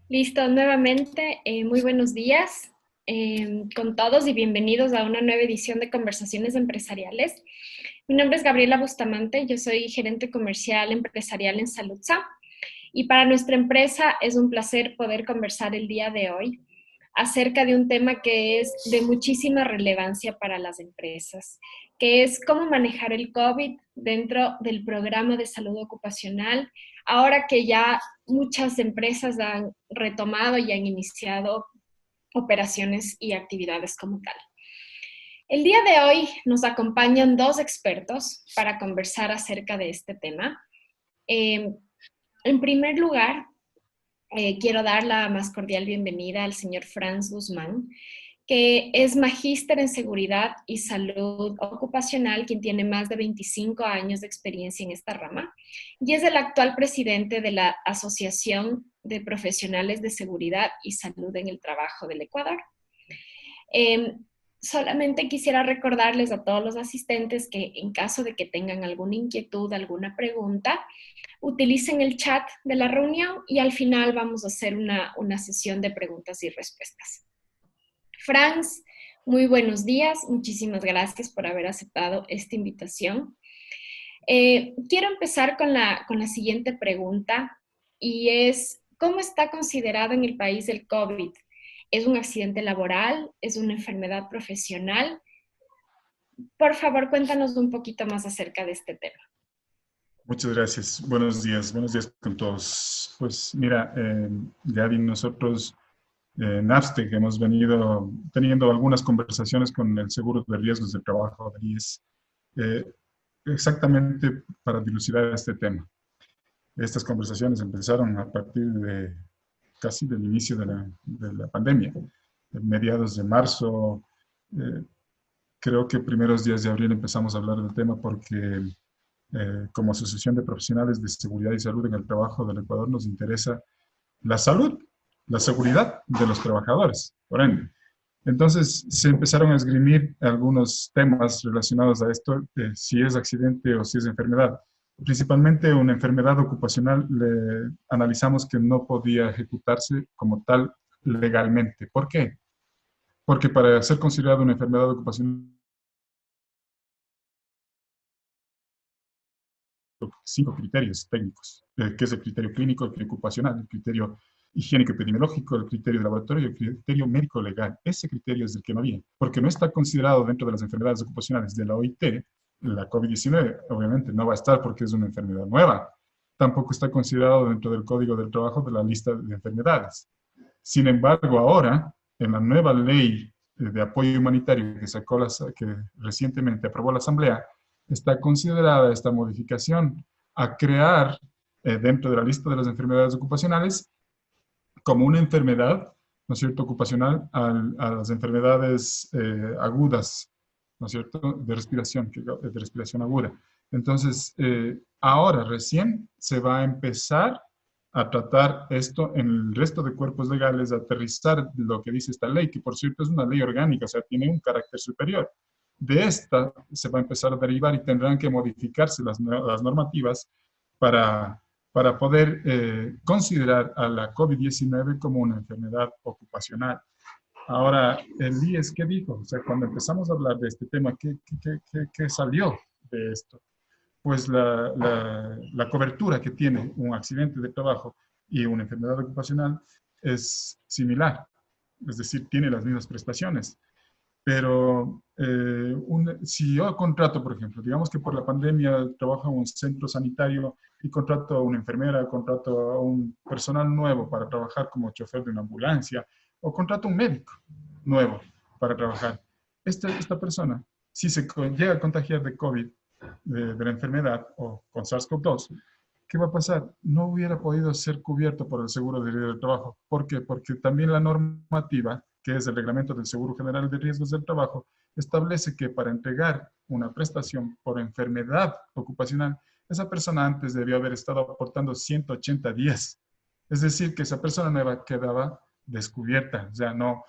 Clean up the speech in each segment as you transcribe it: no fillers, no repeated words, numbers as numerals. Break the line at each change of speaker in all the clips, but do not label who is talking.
Listo, nuevamente, muy buenos días con todos y bienvenidos a una nueva edición de Conversaciones Empresariales. Mi nombre es Gabriela Bustamante, yo soy gerente comercial empresarial en Saludza y para nuestra empresa es un placer poder conversar el día de hoy acerca de un tema que es de muchísima relevancia para las empresas, que es cómo manejar el COVID dentro del programa de salud ocupacional, ahora que ya muchas empresas han retomado y han iniciado operaciones y actividades como tal. El día de hoy nos acompañan dos expertos para conversar acerca de este tema. Eh, en primer lugar, quiero dar la más cordial bienvenida al señor Franz Guzmán, que es magíster en seguridad y salud ocupacional, quien tiene más de 25 años de experiencia en esta rama, y es el actual presidente de la Asociación de Profesionales de Seguridad y Salud en el Trabajo del Ecuador. Eh, Solamente quisiera recordarles a todos los asistentes que en caso de que tengan alguna inquietud, alguna pregunta, utilicen el chat de la reunión y al final vamos a hacer una sesión de preguntas y respuestas. Franz, muy buenos días. Muchísimas gracias por haber aceptado esta invitación. Quiero empezar con la siguiente pregunta y es, ¿cómo está considerado en el país el COVID? ¿Es un accidente laboral? ¿Es una enfermedad profesional? Por favor, cuéntanos un poquito más acerca de este tema.
Muchas gracias. Buenos días con todos. Pues mira, Gaby, nosotros en Abstec hemos venido teniendo algunas conversaciones con el Seguro de Riesgos de Trabajo de IES, eh, exactamente para dilucidar este tema. Estas conversaciones empezaron a partir de casi del inicio de la pandemia, en mediados de marzo. eh, Creo que primeros días de abril empezamos a hablar del tema porque como Asociación de Profesionales de Seguridad y Salud en el Trabajo del Ecuador nos interesa la salud, la seguridad de los trabajadores, por ende. Entonces se empezaron a esgrimir algunos temas relacionados a esto, si es accidente o si es enfermedad. Principalmente una enfermedad ocupacional, le analizamos que no podía ejecutarse como tal legalmente. ¿Por qué? Porque para ser considerada una enfermedad ocupacional, 5 criterios técnicos, que es el criterio clínico, el criterio ocupacional, el criterio higiénico epidemiológico, el criterio de laboratorio y el criterio médico legal. Ese criterio es el que no había, porque no está considerado dentro de las enfermedades ocupacionales de la OIT. La COVID-19 obviamente no va a estar porque es una enfermedad nueva. Tampoco está considerado dentro del Código del Trabajo de la lista de enfermedades. Sin embargo, ahora, en la nueva ley de apoyo humanitario que recientemente aprobó la Asamblea, está considerada esta modificación a crear dentro de la lista de las enfermedades ocupacionales como una enfermedad, ¿no es cierto?, ocupacional a las enfermedades agudas, ¿no es cierto?, de respiración aguda. Entonces, ahora recién se va a empezar a tratar esto en el resto de cuerpos legales, a aterrizar lo que dice esta ley, que por cierto es una ley orgánica, o sea, tiene un carácter superior. De esta se va a empezar a derivar y tendrán que modificarse las normativas para, para poder considerar a la COVID-19 como una enfermedad ocupacional. Ahora, el IES, ¿qué dijo? O sea, cuando empezamos a hablar de este tema, ¿qué salió de esto? Pues la cobertura que tiene un accidente de trabajo y una enfermedad ocupacional es similar, es decir, tiene las mismas prestaciones. Pero si yo contrato, por ejemplo, digamos que por la pandemia trabajo en un centro sanitario y contrato a una enfermera, contrato a un personal nuevo para trabajar como chofer de una ambulancia o contrato a un médico nuevo para trabajar. Esta persona, si se llega a contagiar de COVID, de la enfermedad o con SARS-CoV-2, ¿qué va a pasar? No hubiera podido ser cubierto por el seguro de riesgo del trabajo. ¿Por qué? Porque también la normativa, que es el reglamento del Seguro General de Riesgos del Trabajo, establece que para entregar una prestación por enfermedad ocupacional, esa persona antes debió haber estado aportando 180 días. Es decir, que esa persona nueva quedaba descubierta, o sea, no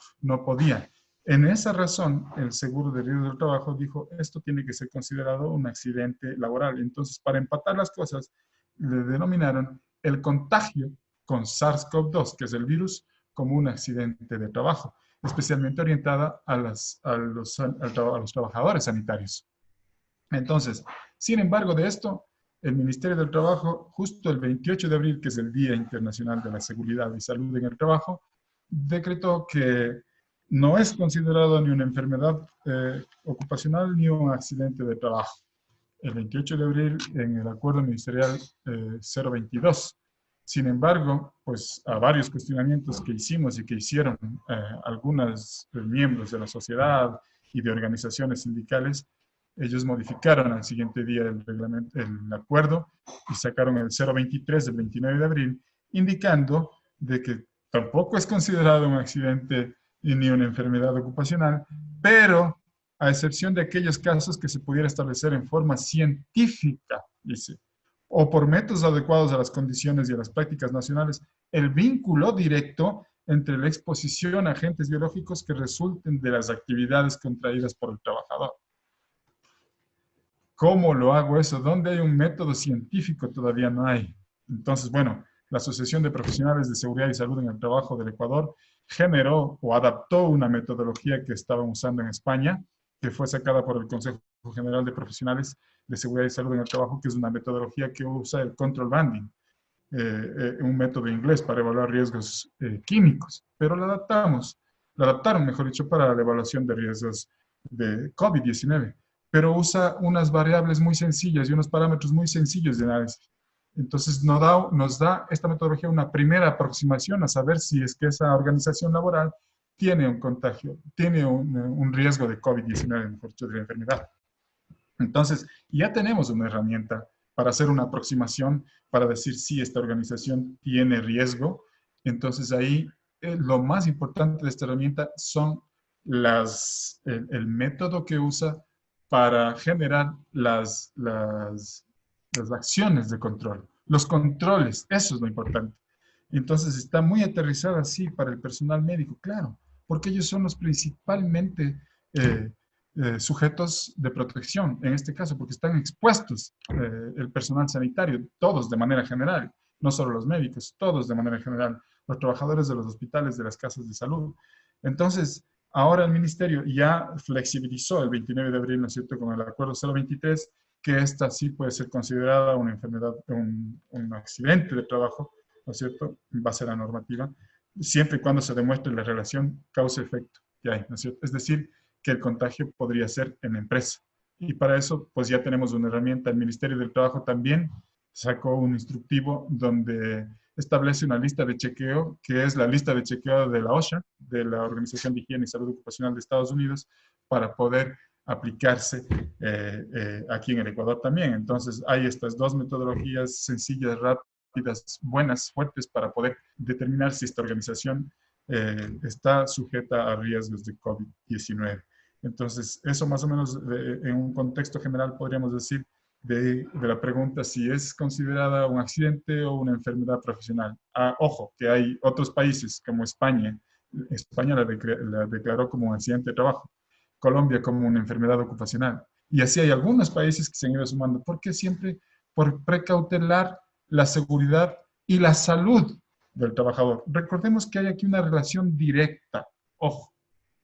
podía. En esa razón, el Seguro de Riesgos del Trabajo dijo, esto tiene que ser considerado un accidente laboral. Entonces, para empatar las cosas, le denominaron el contagio con SARS-CoV-2, que es el virus, como un accidente de trabajo, especialmente orientada a los trabajadores sanitarios. Entonces, sin embargo de esto, el Ministerio del Trabajo, justo el 28 de abril, que es el Día Internacional de la Seguridad y Salud en el Trabajo, decretó que no es considerado ni una enfermedad ocupacional ni un accidente de trabajo. El 28 de abril, en el Acuerdo Ministerial 022. Sin embargo, pues a varios cuestionamientos que hicimos y que hicieron algunos miembros de la sociedad y de organizaciones sindicales, ellos modificaron al siguiente día el reglamento, el acuerdo, y sacaron el 023 del 29 de abril, indicando de que tampoco es considerado un accidente ni una enfermedad ocupacional, pero a excepción de aquellos casos que se pudiera establecer en forma científica, dice, o por métodos adecuados a las condiciones y a las prácticas nacionales, el vínculo directo entre la exposición a agentes biológicos que resulten de las actividades contraídas por el trabajador. ¿Cómo lo hago eso? ¿Dónde hay un método científico? Todavía no hay. Entonces, bueno, la Asociación de Profesionales de Seguridad y Salud en el Trabajo del Ecuador generó o adaptó una metodología que estaban usando en España, que fue sacada por el Consejo General de Profesionales de Seguridad y Salud en el Trabajo, que es una metodología que usa el control banding, un método inglés para evaluar riesgos químicos, pero la adaptaron, mejor dicho, para la evaluación de riesgos de COVID-19, pero usa unas variables muy sencillas y unos parámetros muy sencillos de análisis. Entonces nos da esta metodología una primera aproximación a saber si es que esa organización laboral tiene un contagio, tiene un riesgo de COVID-19, mejor dicho, de la enfermedad. Entonces, ya tenemos una herramienta para hacer una aproximación, para decir si esta organización tiene riesgo. Entonces, ahí lo más importante de esta herramienta son el método que usa para generar las acciones de control, los controles, eso es lo importante. Entonces está muy aterrizada así para el personal médico, claro, porque ellos son los principalmente sujetos de protección, en este caso, porque están expuestos el personal sanitario, todos de manera general, no solo los médicos, todos de manera general, los trabajadores de los hospitales, de las casas de salud. Entonces, ahora el ministerio ya flexibilizó el 29 de abril, ¿no es cierto?, con el acuerdo 023, que esta sí puede ser considerada una enfermedad, un accidente de trabajo, ¿no es cierto?, en base a la normativa, siempre y cuando se demuestre la relación causa-efecto que hay, ¿no es cierto? Es decir, que el contagio podría ser en la empresa. Y para eso, pues ya tenemos una herramienta. El Ministerio del Trabajo también sacó un instructivo donde establece una lista de chequeo, que es la lista de chequeo de la OSHA, de la Organización de Higiene y Salud Ocupacional de Estados Unidos, para poder aplicarse aquí en el Ecuador también. Entonces, hay estas dos metodologías sencillas, rápidas, buenas, fuertes, para poder determinar si esta organización está sujeta a riesgos de COVID-19. Entonces, eso más o menos en un contexto general podríamos decir de la pregunta si es considerada un accidente o una enfermedad profesional. Ojo, que hay otros países como España. España la declaró como un accidente de trabajo. Colombia como una enfermedad ocupacional. Y así hay algunos países que se han ido sumando, porque siempre por precautelar la seguridad y la salud del trabajador. Recordemos que hay aquí una relación directa, ojo,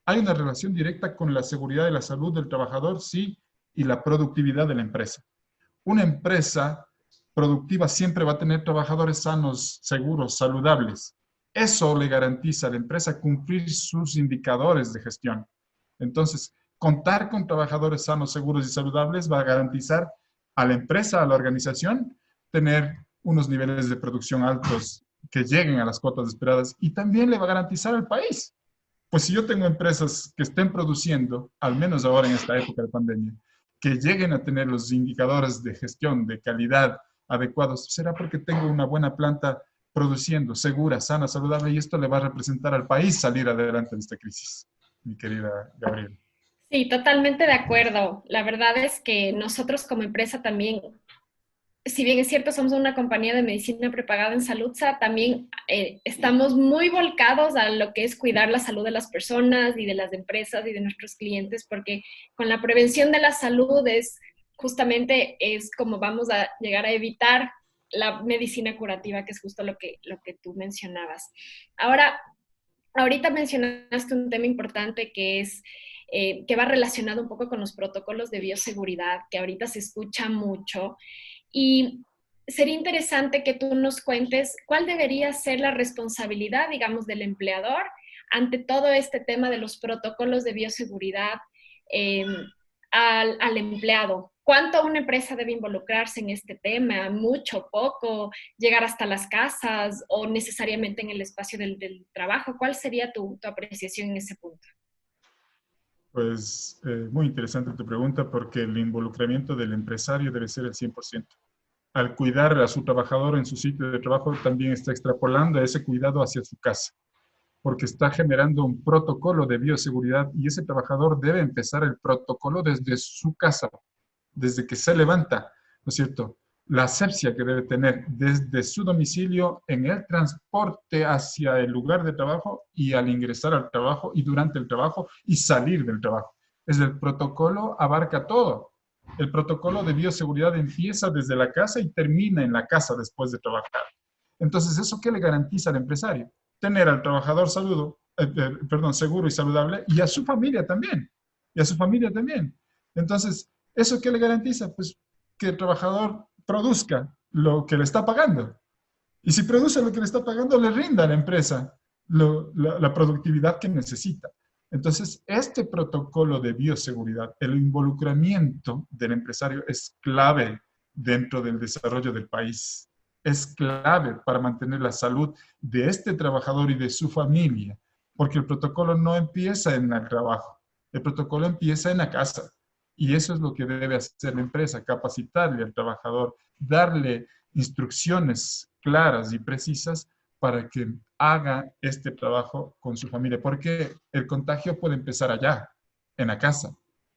hay una relación directa con la seguridad y la salud del trabajador, sí, y la productividad de la empresa. Una empresa productiva siempre va a tener trabajadores sanos, seguros, saludables. Eso le garantiza a la empresa cumplir sus indicadores de gestión. Entonces, contar con trabajadores sanos, seguros y saludables va a garantizar a la empresa, a la organización, tener unos niveles de producción altos que lleguen a las cuotas esperadas, y también le va a garantizar al país. Pues si yo tengo empresas que estén produciendo, al menos ahora en esta época de pandemia, que lleguen a tener los indicadores de gestión, de calidad adecuados, será porque tengo una buena planta produciendo, segura, sana, saludable, y esto le va a representar al país salir adelante de esta crisis, mi querida Gabriela.
Sí, totalmente de acuerdo. La verdad es que nosotros como empresa también, si bien es cierto, somos una compañía de medicina prepagada en Saludsa, también estamos muy volcados a lo que es cuidar la salud de las personas y de las empresas y de nuestros clientes, porque con la prevención de la salud es justamente es como vamos a llegar a evitar la medicina curativa, que es justo lo que tú mencionabas. Ahora, ahorita mencionaste un tema importante que es que va relacionado un poco con los protocolos de bioseguridad, que ahorita se escucha mucho. Y sería interesante que tú nos cuentes cuál debería ser la responsabilidad, digamos, del empleador ante todo este tema de los protocolos de bioseguridad eh, al empleado. ¿Cuánto una empresa debe involucrarse en este tema? ¿Mucho, poco? ¿Llegar hasta las casas o necesariamente en el espacio del trabajo? ¿Cuál sería tu apreciación en ese punto?
Pues muy interesante tu pregunta porque el involucramiento del empresario debe ser el 100%. Al cuidar a su trabajador en su sitio de trabajo, también está extrapolando ese cuidado hacia su casa, porque está generando un protocolo de bioseguridad y ese trabajador debe empezar el protocolo desde su casa, desde que se levanta, ¿no es cierto? La asepsia que debe tener desde su domicilio en el transporte hacia el lugar de trabajo y al ingresar al trabajo y durante el trabajo y salir del trabajo. Es el protocolo abarca todo. El protocolo de bioseguridad empieza desde la casa y termina en la casa después de trabajar. Entonces, ¿eso qué le garantiza al empresario? Tener al trabajador seguro y saludable y a su familia también. Y a su familia también. Entonces, ¿eso qué le garantiza? Pues que el trabajador produzca lo que le está pagando. Y si produce lo que le está pagando, le rinda a la empresa la productividad que necesita. Entonces, este protocolo de bioseguridad, el involucramiento del empresario es clave dentro del desarrollo del país. Es clave para mantener la salud de este trabajador y de su familia, porque el protocolo no empieza en el trabajo, el protocolo empieza en la casa. Y eso es lo que debe hacer la empresa, capacitarle al trabajador, darle instrucciones claras y precisas para que haga este trabajo con su familia, porque el contagio puede empezar allá, en la casa.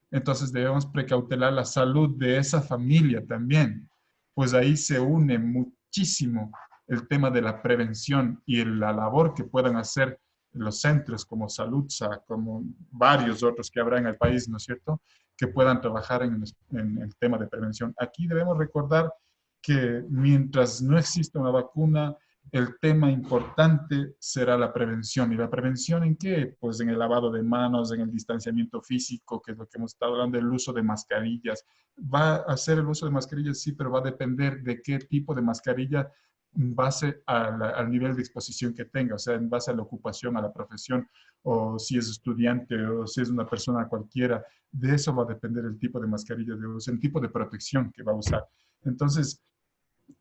Entonces debemos precautelar la salud de esa familia también, pues ahí se une muchísimo el tema de la prevención y la labor que puedan hacer los centros como Saludza, como varios otros que habrá en el país, ¿no es cierto?, que puedan trabajar en el tema de prevención. Aquí debemos recordar que mientras no exista una vacuna, el tema importante será la prevención. ¿Y la prevención en qué? Pues en el lavado de manos, en el distanciamiento físico, que es lo que hemos estado hablando, el uso de mascarillas. ¿Va a ser el uso de mascarillas? Sí, pero va a depender de qué tipo de mascarilla en base al nivel de exposición que tenga, o sea, en base a la ocupación, a la profesión, o si es estudiante, o si es una persona cualquiera. De eso va a depender el tipo de mascarilla de uso, el tipo de protección que va a usar. Entonces,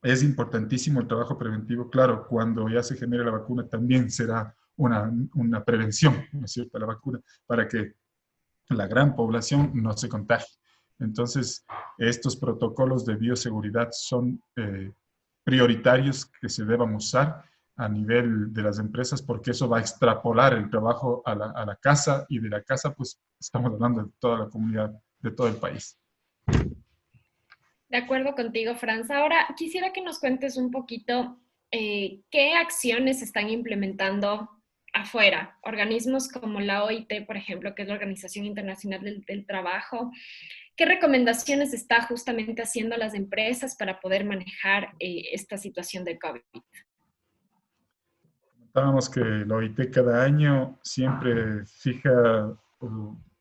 es importantísimo el trabajo preventivo. Claro, cuando ya se genere la vacuna también será una prevención, ¿no es cierto?, la vacuna, para que la gran población no se contagie. Entonces, estos protocolos de bioseguridad son prioritarios que se deban usar a nivel de las empresas porque eso va a extrapolar el trabajo a la casa y de la casa, pues estamos hablando de toda la comunidad, de todo el país.
De acuerdo contigo, Franz. Ahora, quisiera que nos cuentes un poquito qué acciones se están implementando afuera. Organismos como la OIT, por ejemplo, que es la Organización Internacional del Trabajo. ¿Qué recomendaciones está justamente haciendo las empresas para poder manejar esta situación de COVID?
Comentábamos que la OIT cada año siempre fija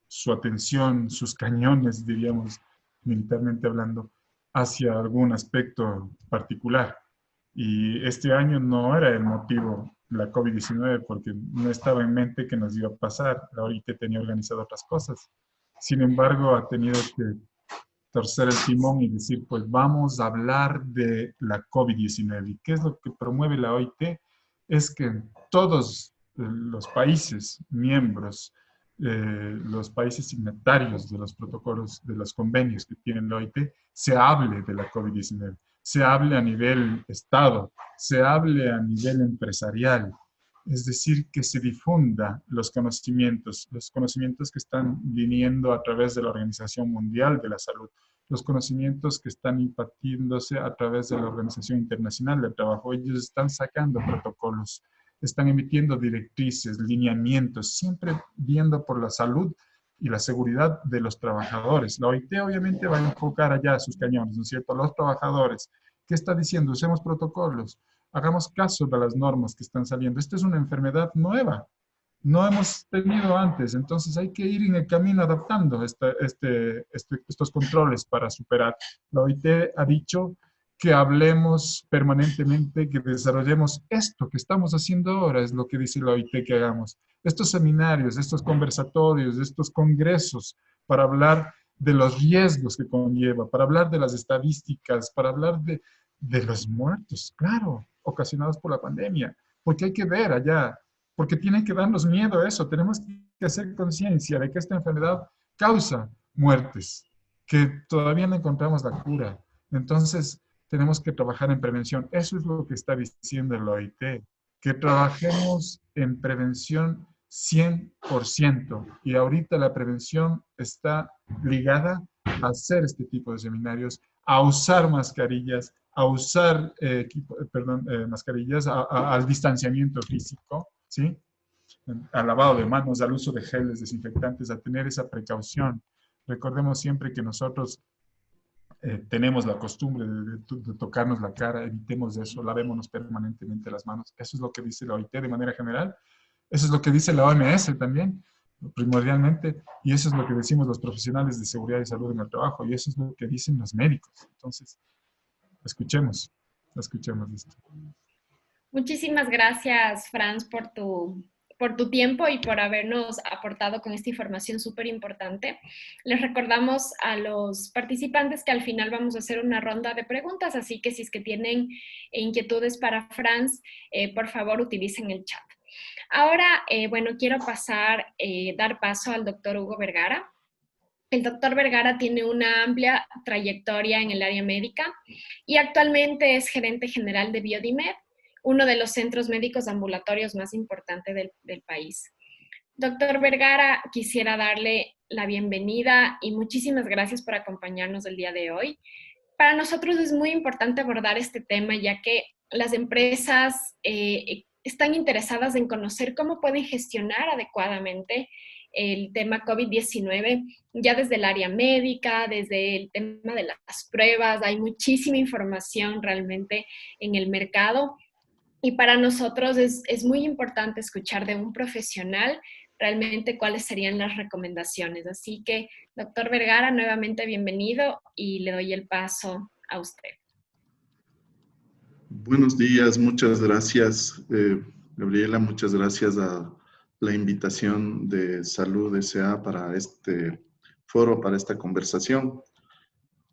su atención, sus cañones, diríamos, militarmente hablando, hacia algún aspecto particular. Y este año no era el motivo la COVID-19 porque no estaba en mente que nos iba a pasar. La OIT tenía organizado otras cosas. Sin embargo, ha tenido que torcer el timón y decir, pues vamos a hablar de la COVID-19. ¿Y qué es lo que promueve la OIT? Es que todos los países miembros, los países signatarios de los protocolos, de los convenios que tienen la OIT, se hable de la COVID-19, se hable a nivel Estado, se hable a nivel empresarial, es decir, que se difunda los conocimientos que están viniendo a través de la Organización Mundial de la Salud, los conocimientos que están impartiéndose a través de la Organización Internacional del Trabajo. Ellos están sacando protocolos, están emitiendo directrices, lineamientos, siempre viendo por la salud y la seguridad de los trabajadores. La OIT obviamente va a enfocar allá sus cañones, ¿no es cierto?, los trabajadores, ¿Qué está diciendo? Usemos protocolos, hagamos caso de las normas que están saliendo. Esta es una enfermedad nueva, no hemos tenido antes, entonces hay que ir en el camino adaptando estos controles para superar. La OIT ha dicho que hablemos permanentemente, que desarrollemos esto que estamos haciendo ahora, es lo que dice la OIT que hagamos. Estos seminarios, estos conversatorios, estos congresos para hablar de los riesgos que conlleva, para hablar de las estadísticas, para hablar de los muertos, claro, ocasionados por la pandemia, porque hay que ver allá, porque tiene que darnos miedo eso, tenemos que hacer conciencia de que esta enfermedad causa muertes, que todavía no encontramos la cura. Entonces, tenemos que trabajar en prevención. Eso es lo que está diciendo el OIT, que trabajemos en prevención 100%. Y ahorita la prevención está ligada a hacer este tipo de seminarios, a usar mascarillas, a usar mascarillas, al distanciamiento físico, ¿sí? Al lavado de manos, al uso de geles desinfectantes, a tener esa precaución. Recordemos siempre que nosotros tenemos la costumbre de tocarnos la cara, evitemos eso, lavémonos permanentemente las manos. Eso es lo que dice la OIT de manera general. Eso es lo que dice la OMS también, primordialmente, y eso es lo que decimos los profesionales de seguridad y salud en el trabajo, y eso es lo que dicen los médicos. Entonces, escuchemos esto.
Muchísimas gracias, Franz, por tu tiempo y por habernos aportado con esta información súper importante. Les recordamos a los participantes que al final vamos a hacer una ronda de preguntas, así que si es que tienen inquietudes para Franz, por favor utilicen el chat. Ahora, bueno, quiero dar paso al doctor Hugo Vergara. El doctor Vergara tiene una amplia trayectoria en el área médica y actualmente es gerente general de Biodimed, uno de los centros médicos ambulatorios más importantes del país. Doctor Vergara, quisiera darle la bienvenida y muchísimas gracias por acompañarnos el día de hoy. Para nosotros es muy importante abordar este tema, ya que las empresas están interesadas en conocer cómo pueden gestionar adecuadamente el tema COVID-19, ya desde el área médica, desde el tema de las pruebas. Hay muchísima información realmente en el mercado y para nosotros es muy importante escuchar de un profesional realmente cuáles serían las recomendaciones. Así que, doctor Vergara, nuevamente bienvenido y le doy el paso a usted.
Buenos días, muchas gracias, Gabriela, muchas gracias a la invitación de Salud S.A. para este foro, para esta conversación.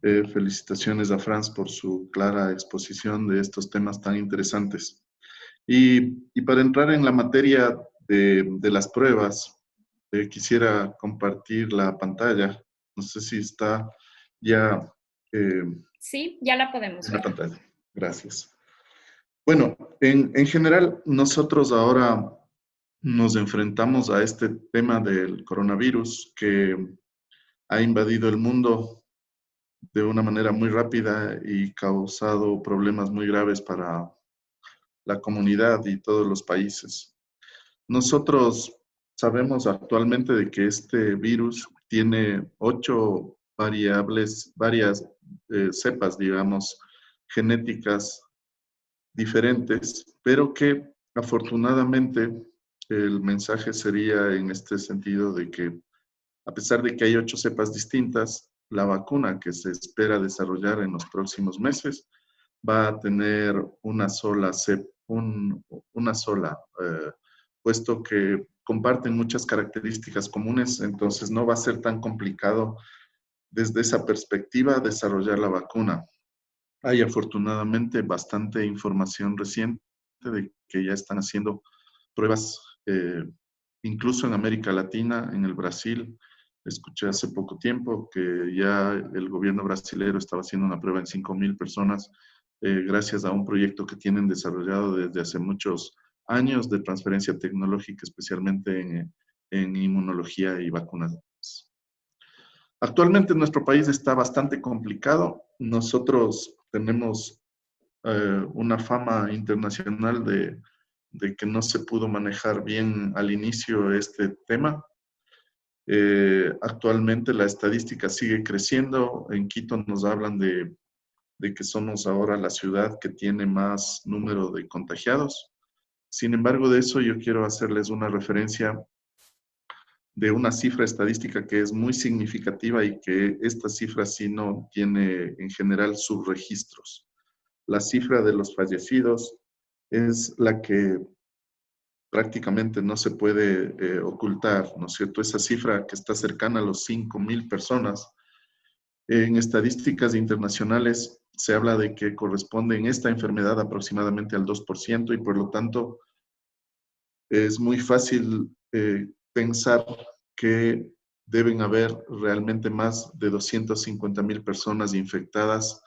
Felicitaciones a Franz por su clara exposición de estos temas tan interesantes. Y para entrar en la materia de las pruebas, quisiera compartir la pantalla. No sé si está ya...
Sí, ya la podemos ver.
En la pantalla. Gracias. Bueno, en general, nosotros ahora nos enfrentamos a este tema del coronavirus que ha invadido el mundo de una manera muy rápida y causado problemas muy graves para la comunidad y todos los países. Nosotros sabemos actualmente de que este virus tiene 8 varias cepas, digamos, genéticas diferentes, pero que afortunadamente el mensaje sería en este sentido de que a pesar de que hay 8 cepas distintas, la vacuna que se espera desarrollar en los próximos meses va a tener una sola puesto que comparten muchas características comunes, entonces no va a ser tan complicado desde esa perspectiva desarrollar la vacuna. Hay afortunadamente bastante información reciente de que ya están haciendo pruebas, incluso en América Latina, en el Brasil. Escuché hace poco tiempo que ya el gobierno brasilero estaba haciendo una prueba en 5,000 personas gracias a un proyecto que tienen desarrollado desde hace muchos años de transferencia tecnológica, especialmente en inmunología y vacunas. Actualmente nuestro país está bastante complicado. Nosotros tenemos una fama internacional de que no se pudo manejar bien al inicio este tema. Actualmente la estadística sigue creciendo. En Quito nos hablan de de que somos ahora la ciudad que tiene más número de contagiados. Sin embargo, de eso yo quiero hacerles una referencia de una cifra estadística que es muy significativa y que esta cifra sí no tiene en general subregistros. La cifra de los fallecidos es la que prácticamente no se puede ocultar, ¿no es cierto? Esa cifra que está cercana a los 5.000 personas. En estadísticas internacionales se habla de que corresponde en esta enfermedad aproximadamente al 2% y por lo tanto es muy fácil pensar que deben haber realmente más de 250.000 personas infectadas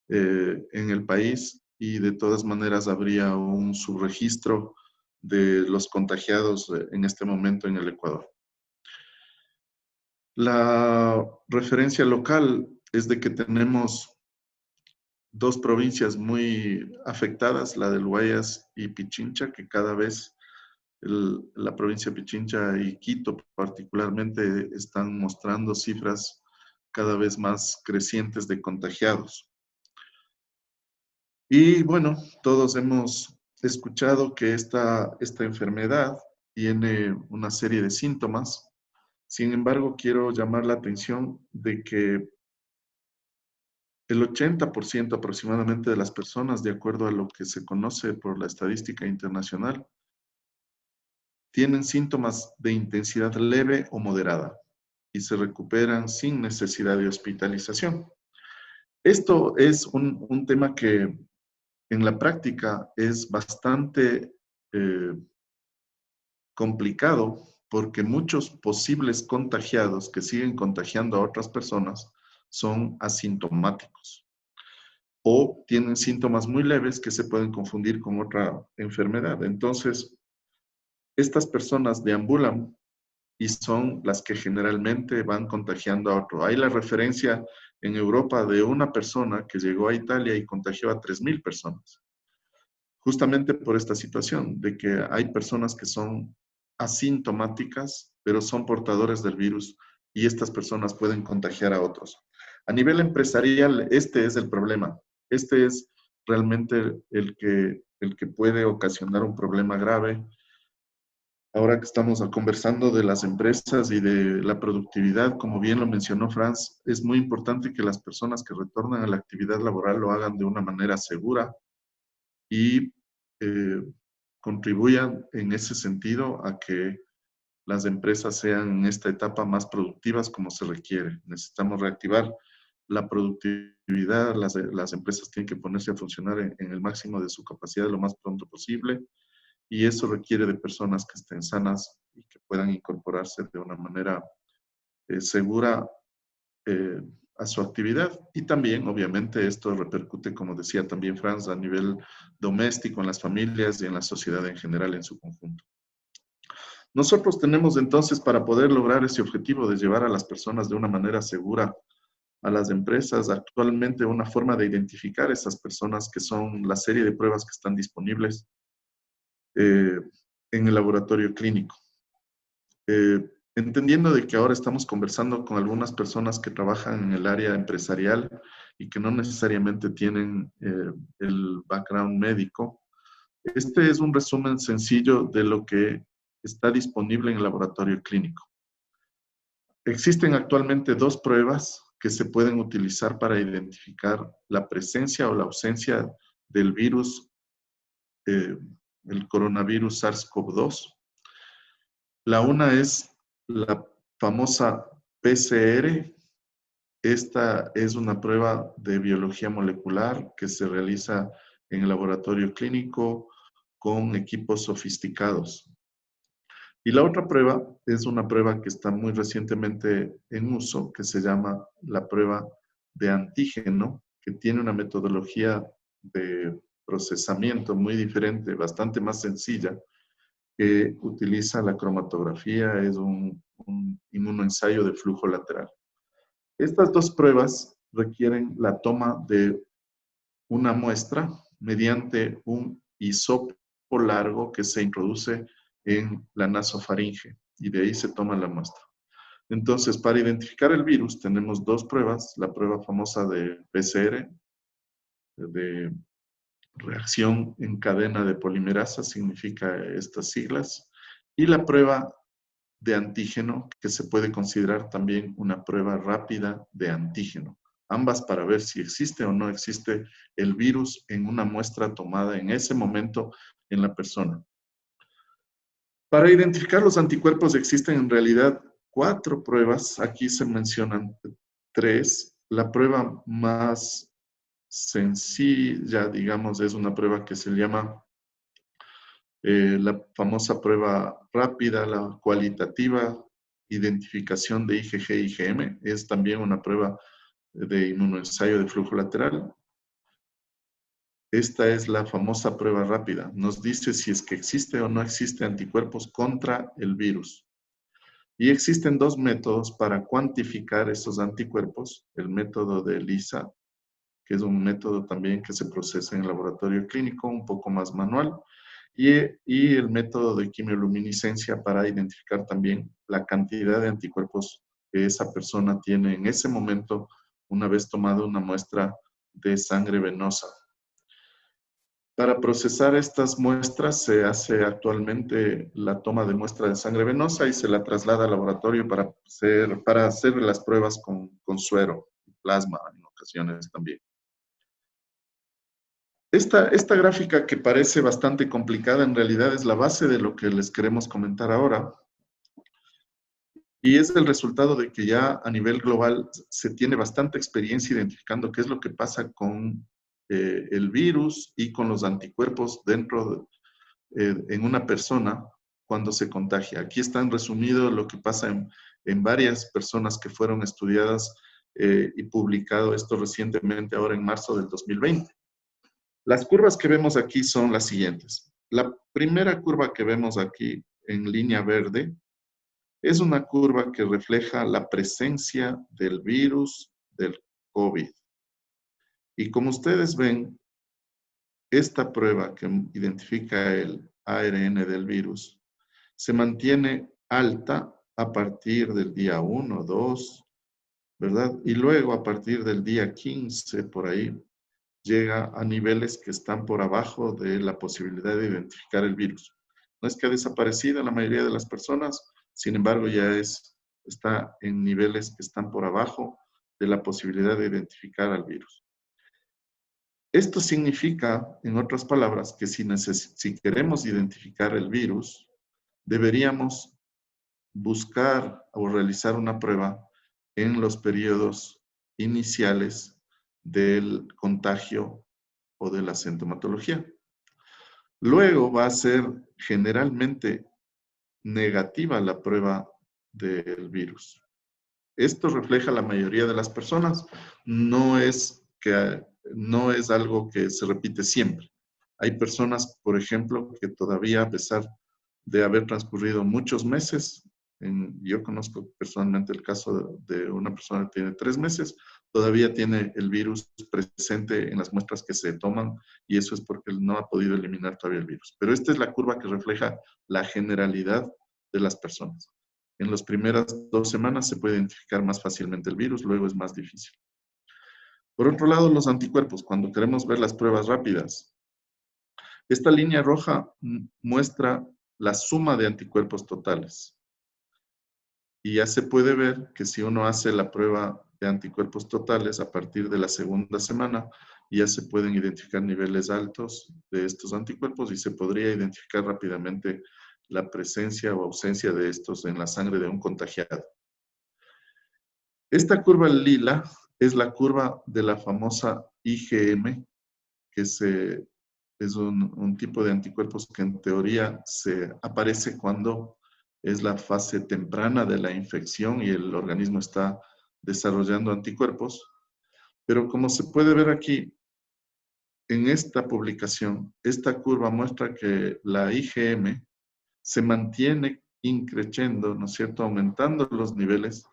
en el país y de todas maneras habría un subregistro de los contagiados en este momento en el Ecuador. La referencia local es de que tenemos dos provincias muy afectadas, la del Guayas y Pichincha, que cada vez la provincia de Pichincha y Quito particularmente están mostrando cifras cada vez más crecientes de contagiados. Y bueno, todos hemos escuchado que esta enfermedad tiene una serie de síntomas. Sin embargo, quiero llamar la atención de que el 80% aproximadamente de las personas, de acuerdo a lo que se conoce por la estadística internacional, tienen síntomas de intensidad leve o moderada y se recuperan sin necesidad de hospitalización. Esto es un tema que en la práctica es bastante complicado porque muchos posibles contagiados que siguen contagiando a otras personas son asintomáticos o tienen síntomas muy leves que se pueden confundir con otra enfermedad. Entonces, estas personas deambulan y son las que generalmente van contagiando a otro. Hay la referencia en Europa de una persona que llegó a Italia y contagió a 3.000 personas. Justamente por esta situación de que hay personas que son asintomáticas, pero son portadores del virus y estas personas pueden contagiar a otros. A nivel empresarial, este es el problema. Este es realmente el que puede ocasionar un problema grave. Ahora que estamos conversando de las empresas y de la productividad, como bien lo mencionó Franz, es muy importante que las personas que retornan a la actividad laboral lo hagan de una manera segura y contribuyan en ese sentido a que las empresas sean en esta etapa más productivas como se requiere. Necesitamos reactivar la productividad, las empresas tienen que ponerse a funcionar en el máximo de su capacidad lo más pronto posible y eso requiere de personas que estén sanas y que puedan incorporarse de una manera segura a su actividad. Y también, obviamente, esto repercute, como decía también Franz, a nivel doméstico, en las familias y en la sociedad en general en su conjunto. Nosotros tenemos entonces, para poder lograr ese objetivo de llevar a las personas de una manera segura a las empresas, actualmente una forma de identificar a esas personas que son la serie de pruebas que están disponibles en el laboratorio clínico. Entendiendo de que ahora estamos conversando con algunas personas que trabajan en el área empresarial y que no necesariamente tienen el background médico, este es un resumen sencillo de lo que está disponible en el laboratorio clínico. Existen actualmente dos pruebas que se pueden utilizar para identificar la presencia o la ausencia del virus, el coronavirus SARS-CoV-2. La una es la famosa PCR. Esta es una prueba de biología molecular que se realiza en el laboratorio clínico con equipos sofisticados. Y la otra prueba es una prueba que está muy recientemente en uso, que se llama la prueba de antígeno, que tiene una metodología de procesamiento muy diferente, bastante más sencilla, que utiliza la cromatografía, es un inmunoensayo de flujo lateral. Estas dos pruebas requieren la toma de una muestra mediante un hisopo largo que se introduce en la nasofaringe y de ahí se toma la muestra. Entonces, para identificar el virus tenemos dos pruebas, la prueba famosa de PCR de reacción en cadena de polimerasa, significa estas siglas, y la prueba de antígeno, que se puede considerar también una prueba rápida de antígeno, ambas para ver si existe o no existe el virus en una muestra tomada en ese momento en la persona. Para identificar los anticuerpos existen en realidad 4 pruebas, aquí se mencionan 3. La prueba más sencilla, digamos, es una prueba que se llama la famosa prueba rápida, la cualitativa, identificación de IgG-IgM, es también una prueba de inmunoensayo de flujo lateral. Esta es la famosa prueba rápida. Nos dice si es que existe o no existe anticuerpos contra el virus. Y existen 2 métodos para cuantificar esos anticuerpos. El método de ELISA, que es un método también que se procesa en laboratorio clínico, un poco más manual, y el método de quimioluminiscencia para identificar también la cantidad de anticuerpos que esa persona tiene en ese momento una vez tomada una muestra de sangre venosa. Para procesar estas muestras se hace actualmente la toma de muestra de sangre venosa y se la traslada al laboratorio para hacer las pruebas con suero, plasma en ocasiones también. Esta gráfica que parece bastante complicada en realidad es la base de lo que les queremos comentar ahora. Y es el resultado de que ya a nivel global se tiene bastante experiencia identificando qué es lo que pasa con el virus y con los anticuerpos dentro en una persona cuando se contagia. Aquí está resumido lo que pasa en varias personas que fueron estudiadas y publicado esto recientemente, ahora en marzo del 2020. Las curvas que vemos aquí son las siguientes. La primera curva que vemos aquí en línea verde es una curva que refleja la presencia del virus del COVID. Y como ustedes ven, esta prueba que identifica el ARN del virus se mantiene alta a partir del día 1, 2, ¿verdad? Y luego a partir del día 15, por ahí, llega a niveles que están por abajo de la posibilidad de identificar el virus. No es que ha desaparecido en la mayoría de las personas, sin embargo ya está en niveles que están por abajo de la posibilidad de identificar al virus. Esto significa, en otras palabras, que si queremos identificar el virus, deberíamos buscar o realizar una prueba en los periodos iniciales del contagio o de la sintomatología. Luego va a ser generalmente negativa la prueba del virus. Esto refleja la mayoría de las personas, no es algo que se repite siempre. Hay personas, por ejemplo, que todavía, a pesar de haber transcurrido muchos meses, yo conozco personalmente el caso de una persona que tiene 3 meses, todavía tiene el virus presente en las muestras que se toman y eso es porque no ha podido eliminar todavía el virus. Pero esta es la curva que refleja la generalidad de las personas. En las primeras 2 semanas se puede identificar más fácilmente el virus, luego es más difícil. Por otro lado, los anticuerpos, cuando queremos ver las pruebas rápidas, esta línea roja muestra la suma de anticuerpos totales. Y ya se puede ver que si uno hace la prueba de anticuerpos totales a partir de la segunda semana, ya se pueden identificar niveles altos de estos anticuerpos y se podría identificar rápidamente la presencia o ausencia de estos en la sangre de un contagiado. Esta curva lila es la curva de la famosa IgM, que es un tipo de anticuerpos que en teoría se aparece cuando es la fase temprana de la infección y el organismo está desarrollando anticuerpos. Pero como se puede ver aquí, en esta publicación, esta curva muestra que la IgM se mantiene increciendo, ¿no es cierto?, aumentando los niveles,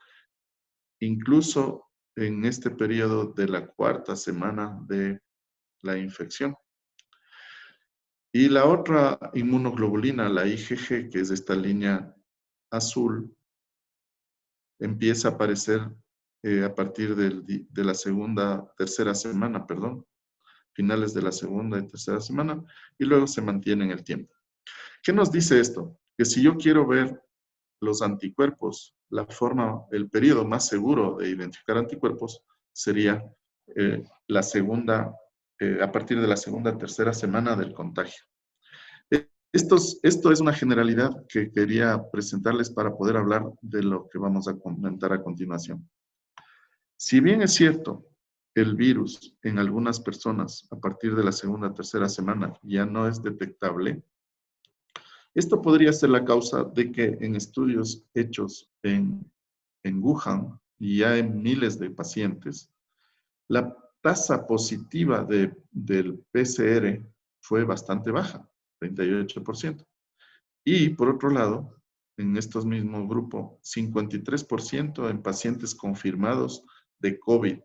incluso en este periodo de la 4ª semana de la infección. Y la otra inmunoglobulina, la IgG, que es esta línea azul, empieza a aparecer a partir de la 2ª, 3ª semana, perdón. finales de la segunda y tercera semana, y luego se mantiene en el tiempo. ¿Qué nos dice esto? Que si yo quiero ver los anticuerpos, la forma, el periodo más seguro de identificar anticuerpos sería la segunda, a partir de la segunda, tercera semana del contagio. Esto es una generalidad que quería presentarles para poder hablar de lo que vamos a comentar a continuación. Si bien es cierto, el virus en algunas personas a partir de la segunda, tercera semana ya no es detectable, esto podría ser la causa de que en estudios hechos en Wuhan y ya en miles de pacientes, la tasa positiva del PCR fue bastante baja, 38%. Y por otro lado, en estos mismos grupos, 53% en pacientes confirmados de COVID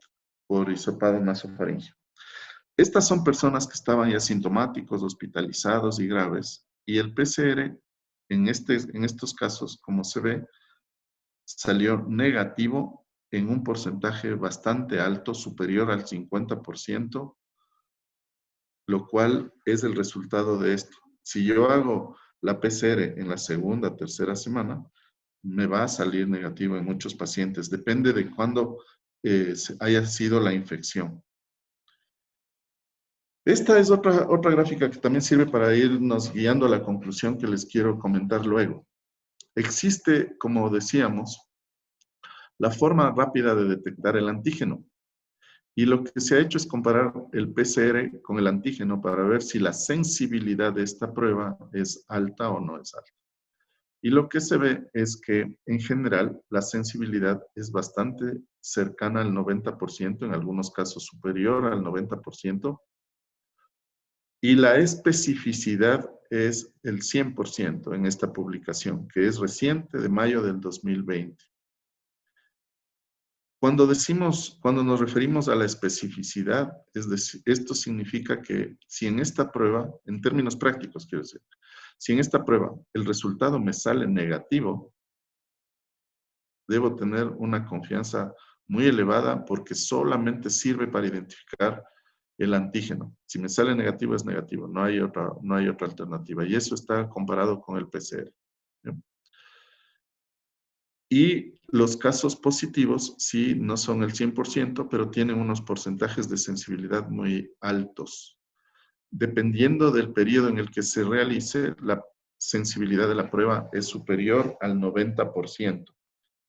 por hisopado nasofaringeo. Estas son personas que estaban ya asintomáticos, hospitalizados y graves, y el PCR en estos casos, como se ve, salió negativo en un porcentaje bastante alto, superior al 50%, lo cual es el resultado de esto. Si yo hago la PCR en la segunda, tercera semana, me va a salir negativo en muchos pacientes. Depende de cuándo haya sido la infección. Esta es otra gráfica que también sirve para irnos guiando a la conclusión que les quiero comentar luego. Existe, como decíamos, la forma rápida de detectar el antígeno. Y lo que se ha hecho es comparar el PCR con el antígeno para ver si la sensibilidad de esta prueba es alta o no es alta. Y lo que se ve es que, en general, la sensibilidad es bastante cercana al 90%, en algunos casos superior al 90%, y la especificidad es el 100% en esta publicación, que es reciente, de mayo del 2020. Cuando nos referimos a la especificidad, es decir, esto significa que si en esta prueba, en términos prácticos quiero decir, si en esta prueba el resultado me sale negativo, debo tener una confianza muy elevada porque solamente sirve para identificar el antígeno. Si me sale negativo, es negativo, no hay otra alternativa. Y eso está comparado con el PCR. ¿Bien? Y los casos positivos, sí, no son el 100%, pero tienen unos porcentajes de sensibilidad muy altos. Dependiendo del periodo en el que se realice, la sensibilidad de la prueba es superior al 90%.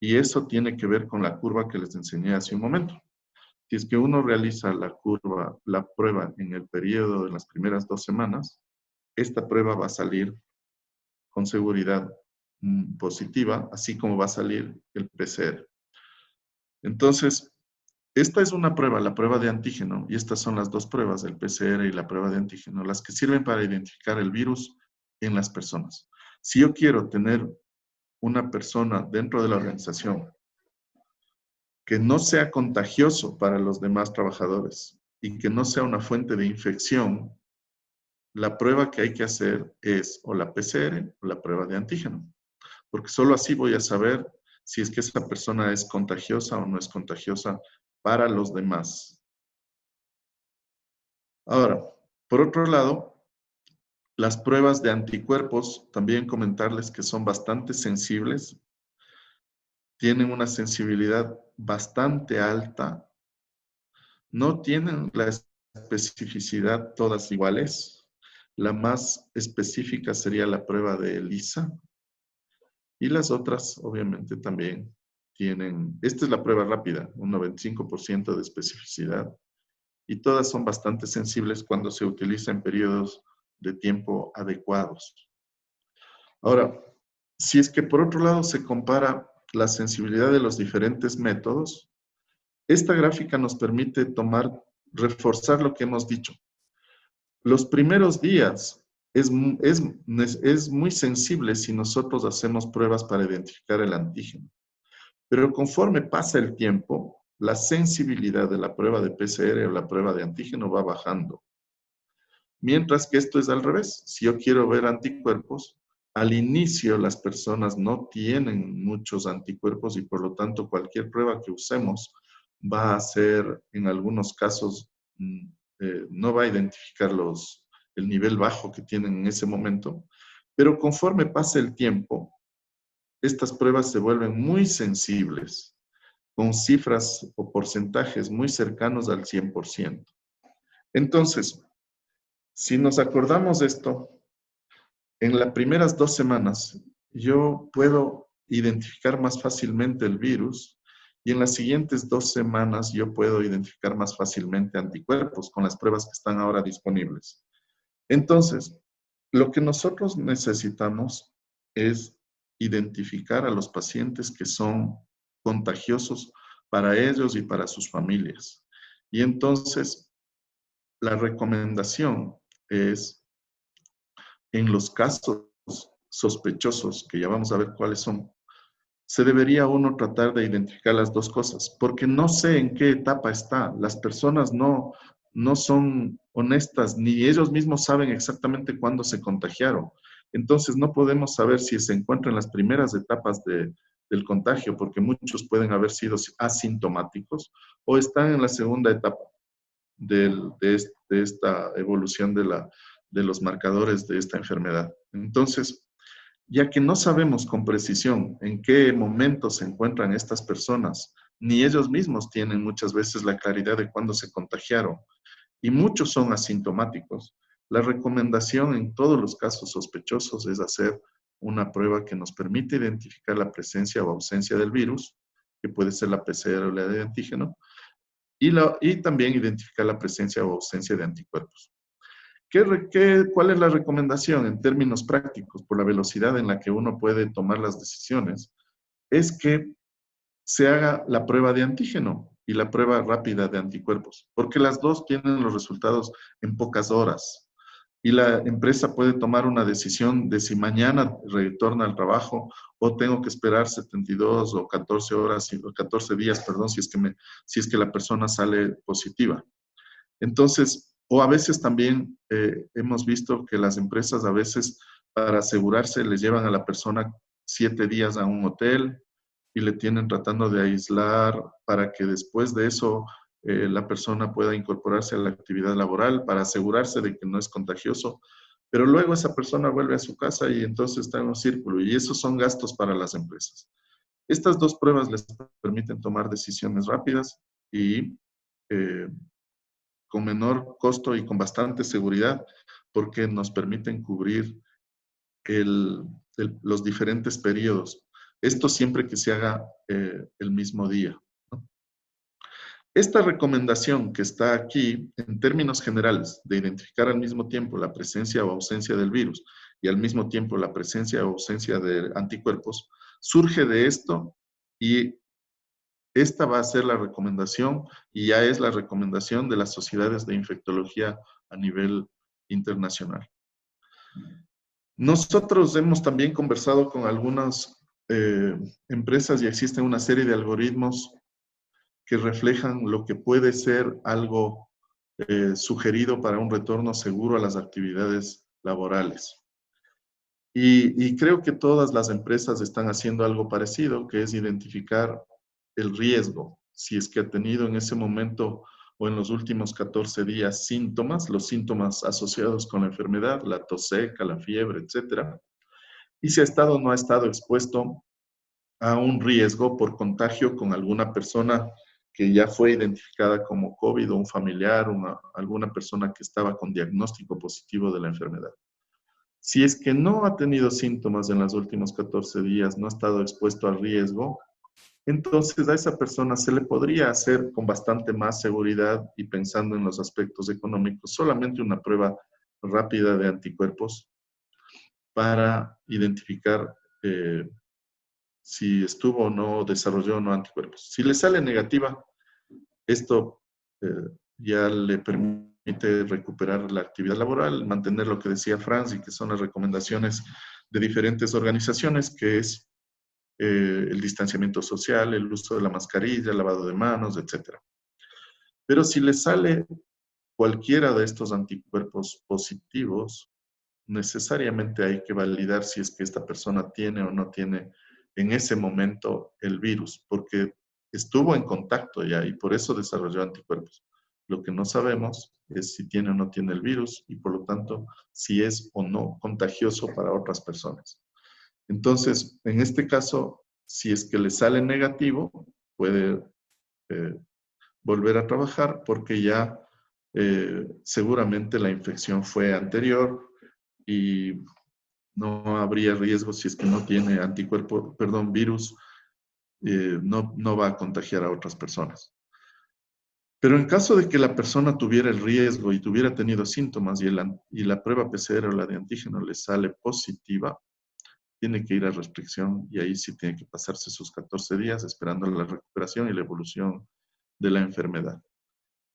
Y eso tiene que ver con la curva que les enseñé hace un momento. Si es que uno realiza la prueba en el periodo de las primeras 2 semanas, esta prueba va a salir con seguridad positiva, así como va a salir el PCR. Entonces, esta es una prueba, la prueba de antígeno, y estas son las dos pruebas, el PCR y la prueba de antígeno, las que sirven para identificar el virus en las personas. Si yo quiero tener una persona dentro de la organización que no sea contagioso para los demás trabajadores y que no sea una fuente de infección, la prueba que hay que hacer es o la PCR o la prueba de antígeno, porque solo así voy a saber si es que esa persona es contagiosa o no es contagiosa para los demás. Ahora, por otro lado, las pruebas de anticuerpos, también comentarles que son bastante sensibles, tienen una sensibilidad bastante alta, no tienen la especificidad todas iguales. La más específica sería la prueba de ELISA. Y las otras, obviamente, también tienen, esta es la prueba rápida, un 95% de especificidad. Y todas son bastante sensibles cuando se utiliza en periodos de tiempo adecuados. Ahora, si es que por otro lado se compara la sensibilidad de los diferentes métodos, esta gráfica nos permite reforzar lo que hemos dicho. Los primeros días es muy sensible si nosotros hacemos pruebas para identificar el antígeno. Pero conforme pasa el tiempo, la sensibilidad de la prueba de PCR o la prueba de antígeno va bajando. Mientras que esto es al revés. Si yo quiero ver anticuerpos, al inicio las personas no tienen muchos anticuerpos y por lo tanto cualquier prueba que usemos va a ser en algunos casos no va a identificar el nivel bajo que tienen en ese momento, pero conforme pasa el tiempo, estas pruebas se vuelven muy sensibles, con cifras o porcentajes muy cercanos al 100%. Entonces, si nos acordamos de esto, en las primeras 2 semanas yo puedo identificar más fácilmente el virus y en las siguientes 2 semanas yo puedo identificar más fácilmente anticuerpos con las pruebas que están ahora disponibles. Entonces, lo que nosotros necesitamos es identificar a los pacientes que son contagiosos para ellos y para sus familias. Y entonces, la recomendación es, en los casos sospechosos, que ya vamos a ver cuáles son, se debería uno tratar de identificar las dos cosas, porque no sé en qué etapa está. Las personas no son honestas, ni ellos mismos saben exactamente cuándo se contagiaron. Entonces no podemos saber si se encuentra en las primeras etapas del contagio, porque muchos pueden haber sido asintomáticos o están en la segunda etapa de esta evolución de los marcadores de esta enfermedad. Entonces, ya que no sabemos con precisión en qué momento se encuentran estas personas, ni ellos mismos tienen muchas veces la claridad de cuándo se contagiaron, y muchos son asintomáticos, la recomendación en todos los casos sospechosos es hacer una prueba que nos permite identificar la presencia o ausencia del virus, que puede ser la PCR o la de antígeno, y también identificar la presencia o ausencia de anticuerpos. ¿Cuál es la recomendación en términos prácticos por la velocidad en la que uno puede tomar las decisiones? Es que se haga la prueba de antígeno y la prueba rápida de anticuerpos, porque las dos tienen los resultados en pocas horas. Y la empresa puede tomar una decisión de si mañana retorna al trabajo o tengo que esperar 72 o 14 horas, o 14 días, perdón, si es que la persona sale positiva. Entonces, o a veces también hemos visto que las empresas a veces para asegurarse les llevan a la persona 7 días a un hotel y le tienen tratando de aislar para que después de eso la persona pueda incorporarse a la actividad laboral para asegurarse de que no es contagioso. Pero luego esa persona vuelve a su casa y entonces está en un círculo y esos son gastos para las empresas. Estas dos pruebas les permiten tomar decisiones rápidas y con menor costo y con bastante seguridad, porque nos permiten cubrir los diferentes periodos. Esto siempre que se haga el mismo día, ¿no? Esta recomendación que está aquí, en términos generales, de identificar al mismo tiempo la presencia o ausencia del virus y al mismo tiempo la presencia o ausencia de anticuerpos, surge de esto y esta va a ser la recomendación y ya es la recomendación de las sociedades de infectología a nivel internacional. Nosotros hemos también conversado con algunas empresas y existe una serie de algoritmos que reflejan lo que puede ser algo sugerido para un retorno seguro a las actividades laborales. Y creo que todas las empresas están haciendo algo parecido, que es identificar el riesgo, si es que ha tenido en ese momento o en los últimos 14 días síntomas, los síntomas asociados con la enfermedad, la tos seca, la fiebre, etcétera, y si ha estado o no ha estado expuesto a un riesgo por contagio con alguna persona que ya fue identificada como COVID o un familiar, alguna persona que estaba con diagnóstico positivo de la enfermedad. Si es que no ha tenido síntomas en los últimos 14 días, no ha estado expuesto al riesgo, entonces a esa persona se le podría hacer con bastante más seguridad y pensando en los aspectos económicos, solamente una prueba rápida de anticuerpos para identificar si estuvo o no, desarrolló o no anticuerpos. Si le sale negativa, esto ya le permite recuperar la actividad laboral, mantener lo que decía Franz y que son las recomendaciones de diferentes organizaciones, que es el distanciamiento social, el uso de la mascarilla, el lavado de manos, etc. Pero si le sale cualquiera de estos anticuerpos positivos, necesariamente hay que validar si es que esta persona tiene o no tiene en ese momento el virus, porque estuvo en contacto ya y por eso desarrolló anticuerpos. Lo que no sabemos es si tiene o no tiene el virus y por lo tanto si es o no contagioso para otras personas. Entonces, en este caso, si es que le sale negativo, puede volver a trabajar porque ya seguramente la infección fue anterior y no habría riesgo si es que no tiene anticuerpo, perdón, virus, no va a contagiar a otras personas. Pero en caso de que la persona tuviera el riesgo y tuviera tenido síntomas y la prueba PCR o la de antígeno le sale positiva, tiene que ir a restricción y ahí sí tiene que pasarse sus 14 días esperando la recuperación y la evolución de la enfermedad.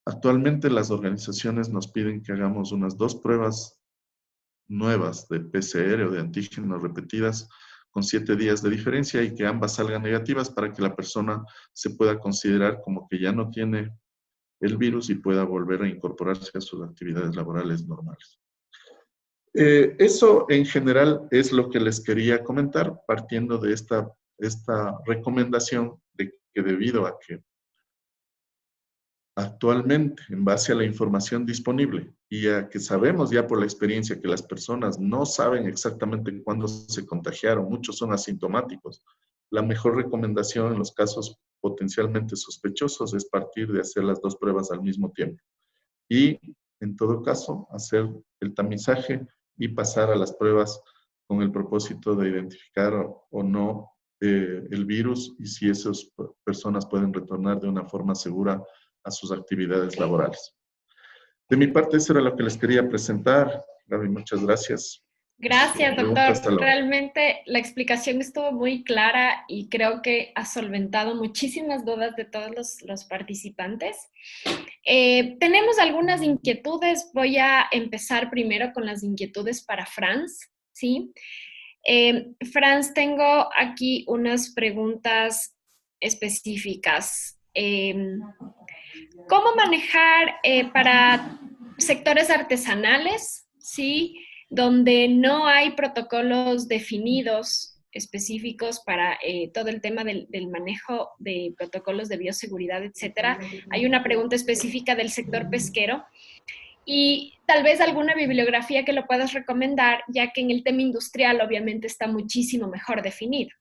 Actualmente las organizaciones nos piden que hagamos unas 2 pruebas nuevas de PCR o de antígenos repetidas con 7 días de diferencia y que ambas salgan negativas para que la persona se pueda considerar como que ya no tiene el virus y pueda volver a incorporarse a sus actividades laborales normales. Eso en general es lo que les quería comentar, partiendo de esta recomendación de que debido a que actualmente, en base a la información disponible y a que sabemos ya por la experiencia que las personas no saben exactamente cuándo se contagiaron, muchos son asintomáticos, la mejor recomendación en los casos potencialmente sospechosos es partir de hacer las 2 pruebas al mismo tiempo. Y, en todo caso, hacer el tamizaje y pasar a las pruebas con el propósito de identificar o no el virus y si esas personas pueden retornar de una forma segura a sus actividades laborales. De mi parte, eso era lo que les quería presentar. Gaby, muchas gracias.
Gracias, doctor. Realmente la explicación estuvo muy clara y creo que ha solventado muchísimas dudas de todos los participantes. Tenemos algunas inquietudes. Voy a empezar primero con las inquietudes para Franz, ¿sí? Franz, tengo aquí unas preguntas específicas. ¿Cómo manejar para sectores artesanales, ¿sí? Donde no hay protocolos definidos específicos para todo el tema del manejo de protocolos de bioseguridad, etcétera? Hay una pregunta específica del sector pesquero y tal vez alguna bibliografía que lo puedas recomendar, ya que en el tema industrial obviamente está muchísimo mejor definido.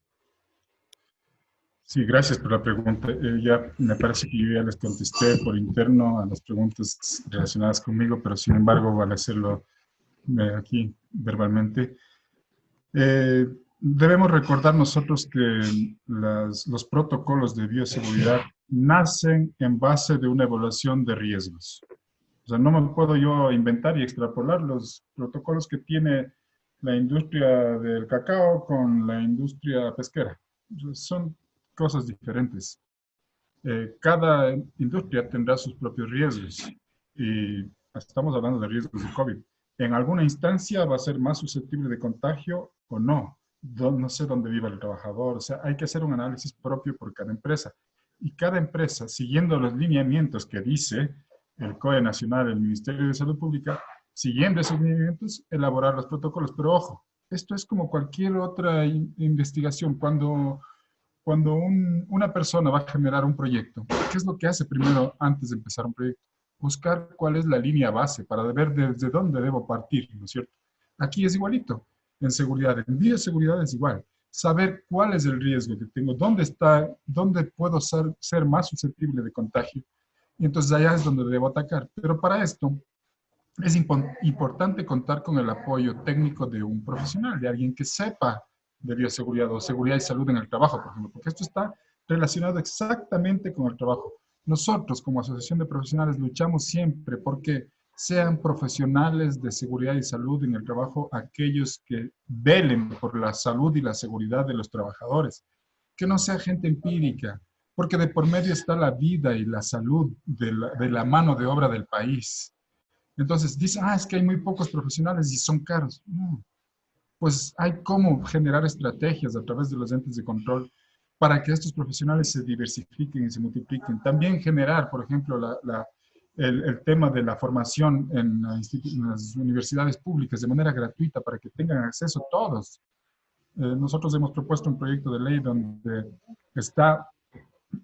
Sí, gracias por la pregunta. Ya me parece que yo ya les contesté por interno a las preguntas relacionadas conmigo, pero sin embargo, vale hacerlo aquí verbalmente. Debemos recordar nosotros que los protocolos de bioseguridad nacen en base de una evaluación de riesgos. O sea, no me puedo yo inventar y extrapolar los protocolos que tiene la industria del cacao con la industria pesquera. Son cosas diferentes. Cada industria tendrá sus propios riesgos y estamos hablando de riesgos de COVID. En alguna instancia va a ser más susceptible de contagio o no. No sé dónde vive el trabajador. O sea, hay que hacer un análisis propio por cada empresa. Y cada empresa, siguiendo los lineamientos que dice el COE Nacional, el Ministerio de Salud Pública, siguiendo esos lineamientos, elaborar los protocolos. Pero ojo, esto es como cualquier otra investigación. Cuando una persona va a generar un proyecto, ¿qué es lo que hace primero antes de empezar un proyecto? Buscar cuál es la línea base para ver desde dónde debo partir, ¿no es cierto? Aquí es igualito, en seguridad, en bioseguridad es igual. Saber cuál es el riesgo que tengo, dónde puedo ser más susceptible de contagio, y entonces allá es donde debo atacar. Pero para esto es importante contar con el apoyo técnico de un profesional, de alguien que sepa de bioseguridad o seguridad y salud en el trabajo, por ejemplo, porque esto está relacionado exactamente con el trabajo. Nosotros, como asociación de profesionales, luchamos siempre porque sean profesionales de seguridad y salud en el trabajo aquellos que velen por la salud y la seguridad de los trabajadores, que no sea gente empírica, porque de por medio está la vida y la salud de la mano de obra del país. Entonces dicen, es que hay muy pocos profesionales y son caros. No, pues hay cómo generar estrategias a través de los entes de control para que estos profesionales se diversifiquen y se multipliquen. También generar, por ejemplo, el tema de la formación en las universidades públicas de manera gratuita para que tengan acceso todos. Nosotros hemos propuesto un proyecto de ley donde está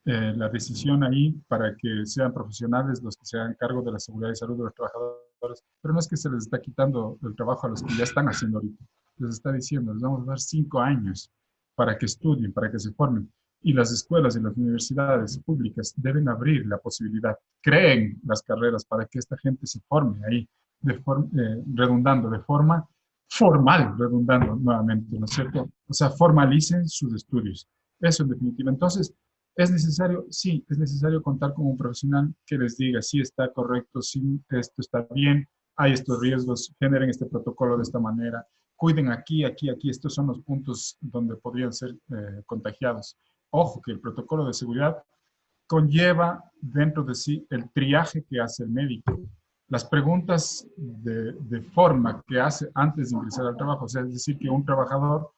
la decisión ahí para que sean profesionales los que se hagan cargo de la seguridad y salud de los trabajadores, pero no es que se les está quitando el trabajo a los que ya están haciendo ahorita, les está diciendo, les vamos a dar 5 años para que estudien, para que se formen, y las escuelas y las universidades públicas deben abrir la posibilidad, creen las carreras para que esta gente se forme ahí, redundando de forma formal, redundando nuevamente, ¿no es cierto? O sea, formalicen sus estudios. Eso en definitiva. Entonces, ¿es necesario? Sí, es necesario contar con un profesional que les diga si está correcto, si esto está bien, hay estos riesgos, generen este protocolo de esta manera, cuiden aquí, aquí, aquí, estos son los puntos donde podrían ser contagiados. Ojo que el protocolo de seguridad conlleva dentro de sí el triaje que hace el médico, las preguntas de forma que hace antes de ingresar al trabajo, o sea, es decir, que un trabajador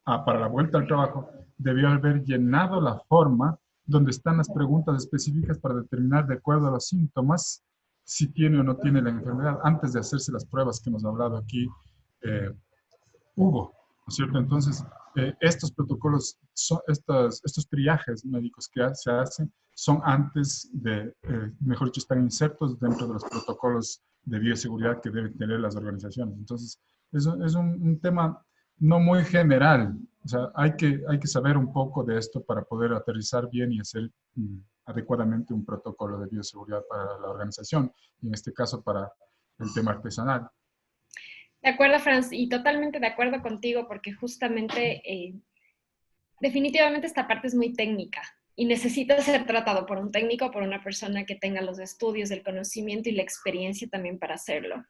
para la vuelta al trabajo, debió haber llenado la forma donde están las preguntas específicas para determinar de acuerdo a los síntomas si tiene o no tiene la enfermedad, antes de hacerse las pruebas que nos ha hablado aquí eh, Hugo, ¿no es cierto? Entonces, estos protocolos, estos triajes médicos que se hacen son antes de, mejor dicho, están insertos dentro de los protocolos de bioseguridad que deben tener las organizaciones. Entonces, es un tema no muy general. O sea, hay que saber un poco de esto para poder aterrizar bien y hacer adecuadamente un protocolo de bioseguridad para la organización, y en este caso para el tema artesanal.
De acuerdo, Franz, y totalmente de acuerdo contigo, porque justamente, definitivamente esta parte es muy técnica y necesita ser tratado por un técnico, por una persona que tenga los estudios, el conocimiento y la experiencia también para hacerlo.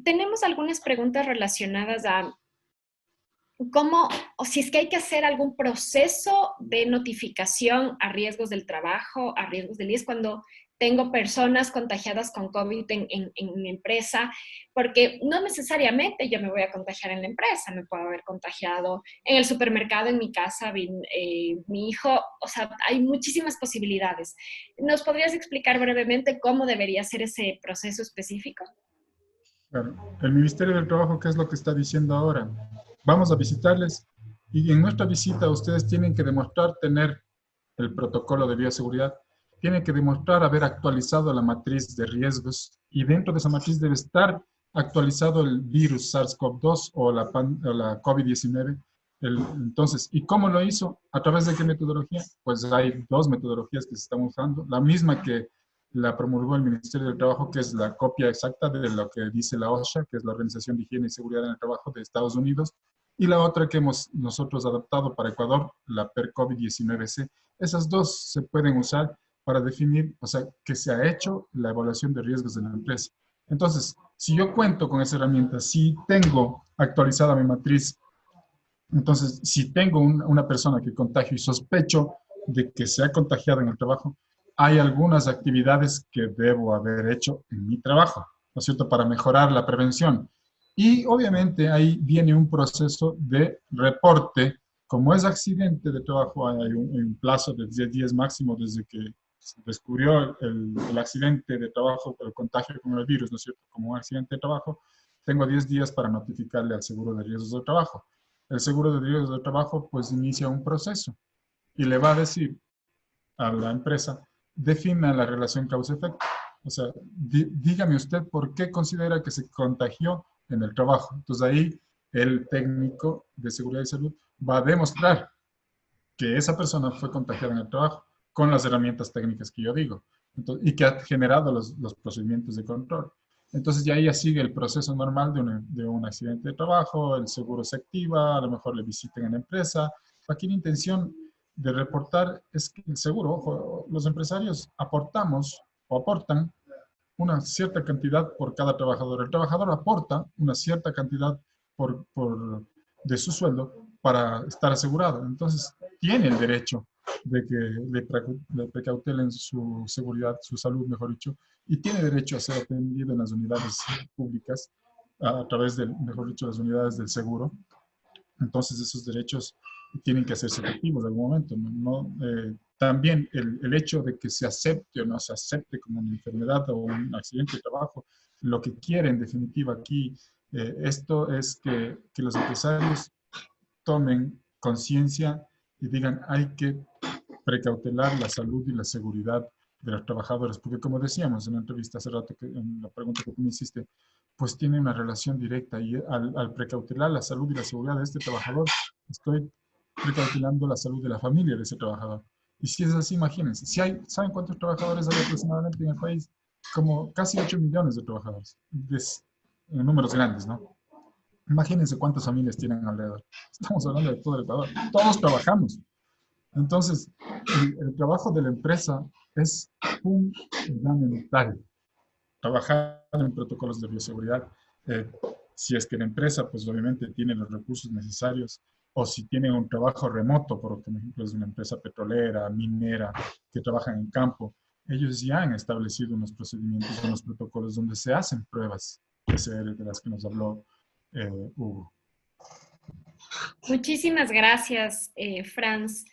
Tenemos algunas preguntas relacionadas a cómo, o si es que hay que hacer algún proceso de notificación a riesgos del trabajo, a riesgos del IES, cuando tengo personas contagiadas con COVID en mi empresa, porque no necesariamente yo me voy a contagiar en la empresa, me puedo haber contagiado en el supermercado, en mi casa, mi hijo, o sea, hay muchísimas posibilidades. ¿Nos podrías explicar brevemente cómo debería ser ese proceso específico?
Bueno, el Ministerio del Trabajo, ¿qué es lo que está diciendo ahora? Vamos a visitarles y en nuestra visita ustedes tienen que demostrar tener el protocolo de bioseguridad, tienen que demostrar haber actualizado la matriz de riesgos y dentro de esa matriz debe estar actualizado el virus SARS-CoV-2 o la COVID-19. Entonces, ¿y cómo lo hizo? ¿A través de qué metodología? Pues hay 2 metodologías que se están usando. La misma que la promulgó el Ministerio del Trabajo, que es la copia exacta de lo que dice la OSHA, que es la Organización de Higiene y Seguridad en el Trabajo de Estados Unidos, y la otra que hemos nosotros adaptado para Ecuador, la PER-COVID-19C. Esas 2 se pueden usar para definir, o sea, que se ha hecho la evaluación de riesgos de la empresa. Entonces, si yo cuento con esa herramienta, si tengo actualizada mi matriz, entonces, si tengo una persona que contagio y sospecho de que se ha contagiado en el trabajo, hay algunas actividades que debo haber hecho en mi trabajo, ¿no es cierto?, para mejorar la prevención. Y obviamente ahí viene un proceso de reporte. Como es accidente de trabajo, hay un plazo de 10 días máximo desde que se descubrió el accidente de trabajo, el contagio con el virus, ¿no es cierto?, como un accidente de trabajo, tengo 10 días para notificarle al seguro de riesgos de trabajo. El seguro de riesgos de trabajo pues inicia un proceso y le va a decir a la empresa, defina la relación causa-efecto. O sea, dígame usted por qué considera que se contagió en el trabajo. Entonces ahí el técnico de seguridad y salud va a demostrar que esa persona fue contagiada en el trabajo con las herramientas técnicas que yo digo. Entonces, y que ha generado los procedimientos de control. Entonces ya ella sigue el proceso normal de un accidente de trabajo, el seguro se activa, a lo mejor le visiten en la empresa. Aquí la intención de reportar es que el seguro, ojo, los empresarios aportamos o aportan una cierta cantidad por cada trabajador. El trabajador aporta una cierta cantidad de su sueldo para estar asegurado. Entonces, tiene el derecho de que le precautelen su seguridad, su salud, mejor dicho, y tiene derecho a ser atendido en las unidades públicas a través de, mejor dicho, las unidades del seguro. Entonces, esos derechos tienen que hacerse efectivos en algún momento. También el hecho de que se acepte o no se acepte como una enfermedad o un accidente de trabajo, lo que quiere en definitiva aquí, esto es que los empresarios tomen conciencia y digan, hay que precautelar la salud y la seguridad de los trabajadores, porque como decíamos en la entrevista hace rato, en la pregunta que tú me hiciste, pues tiene una relación directa y al precautelar la salud y la seguridad de este trabajador, estoy precautelando la salud de la familia de ese trabajador. Y si es así, imagínense, si hay, ¿saben cuántos trabajadores hay aproximadamente en el país? Como casi 8 millones de trabajadores, en números grandes, ¿no? Imagínense cuántas familias tienen alrededor. Estamos hablando de todo el Ecuador. Todos trabajamos. Entonces, el trabajo de la empresa es fundamental. Trabajar en protocolos de bioseguridad. Si es que la empresa, pues obviamente tiene los recursos necesarios, o si tiene un trabajo remoto, por ejemplo, es una empresa petrolera, minera, que trabaja en campo, ellos ya han establecido unos procedimientos, unos protocolos donde se hacen pruebas PCR de las que nos habló Hugo.
Muchísimas gracias, Franz.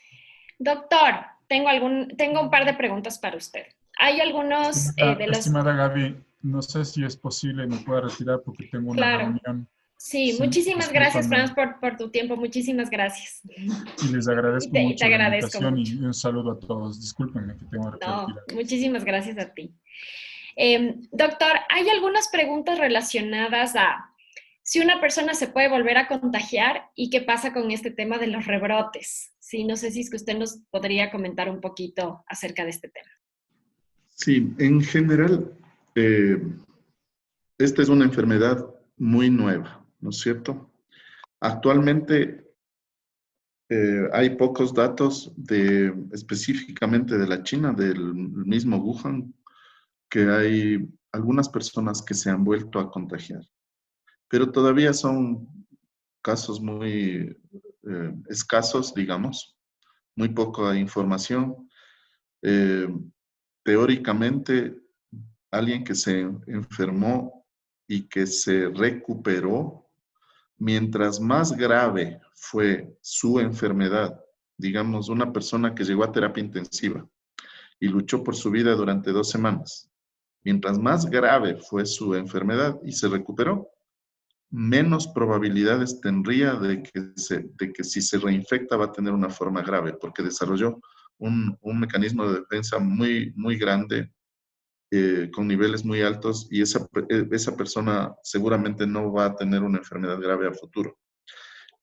Doctor, tengo un par de preguntas para usted. Hay algunos de los...
Estimada Gaby, no sé si es posible, me pueda retirar porque tengo una reunión.
Sí,
Sí,
muchísimas gracias,
discúlpame.
Franz, por tu tiempo. Muchísimas gracias.
Y les agradezco
te
mucho la
agradezco
invitación
mucho.
y un saludo a todos. Discúlpenme que tengo que
No,
retirar.
muchísimas gracias a ti. Doctor, hay algunas preguntas relacionadas a si una persona se puede volver a contagiar y qué pasa con este tema de los rebrotes. Sí, no sé si es que usted nos podría comentar un poquito acerca de este tema.
Sí, en general, esta es una enfermedad muy nueva, ¿no es cierto? Actualmente hay pocos datos específicamente de la China, del mismo Wuhan, que hay algunas personas que se han vuelto a contagiar, pero todavía son casos muy escasos, digamos, muy poca información. Teóricamente, alguien que se enfermó y que se recuperó, mientras más grave fue su enfermedad, digamos, una persona que llegó a terapia intensiva y luchó por su vida durante 2 semanas, mientras más grave fue su enfermedad y se recuperó, menos probabilidades tendría de que si se reinfecta va a tener una forma grave, porque desarrolló un mecanismo de defensa muy, muy grande, con niveles muy altos, y esa persona seguramente no va a tener una enfermedad grave a futuro.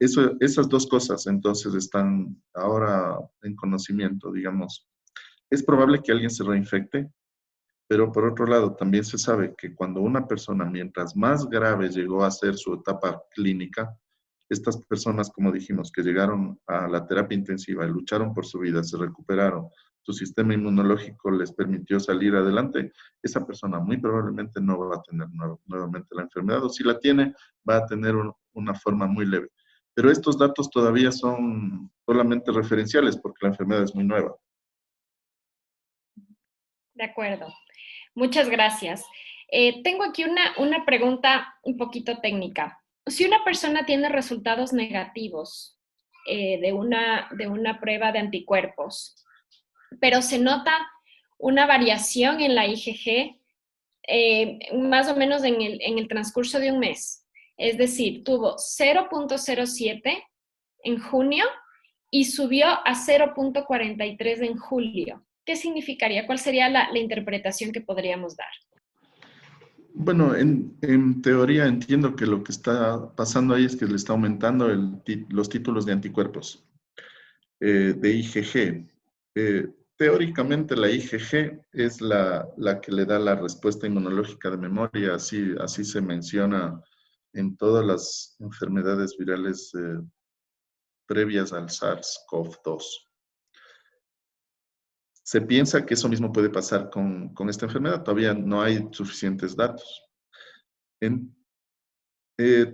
Esas dos cosas entonces están ahora en conocimiento, digamos. Es probable que alguien se reinfecte, pero por otro lado también se sabe que cuando una persona, mientras más grave llegó a ser su etapa clínica, estas personas, como dijimos, que llegaron a la terapia intensiva y lucharon por su vida, se recuperaron, su sistema inmunológico les permitió salir adelante, esa persona muy probablemente no va a tener nuevamente la enfermedad, o si la tiene, va a tener una forma muy leve. Pero estos datos todavía son solamente referenciales porque la enfermedad es muy nueva.
De acuerdo. Muchas gracias. Tengo aquí una pregunta un poquito técnica. Si una persona tiene resultados negativos de una prueba de anticuerpos, pero se nota una variación en la IgG más o menos en el transcurso de un mes, es decir, tuvo 0.07 en junio y subió a 0.43 en julio. ¿Qué significaría? ¿Cuál sería la interpretación que podríamos dar?
Bueno, en teoría entiendo que lo que está pasando ahí es que le está aumentando los títulos de anticuerpos, de IgG. Teóricamente la IgG es la que le da la respuesta inmunológica de memoria, así se menciona en todas las enfermedades virales previas al SARS-CoV-2. Se piensa que eso mismo puede pasar con esta enfermedad, todavía no hay suficientes datos.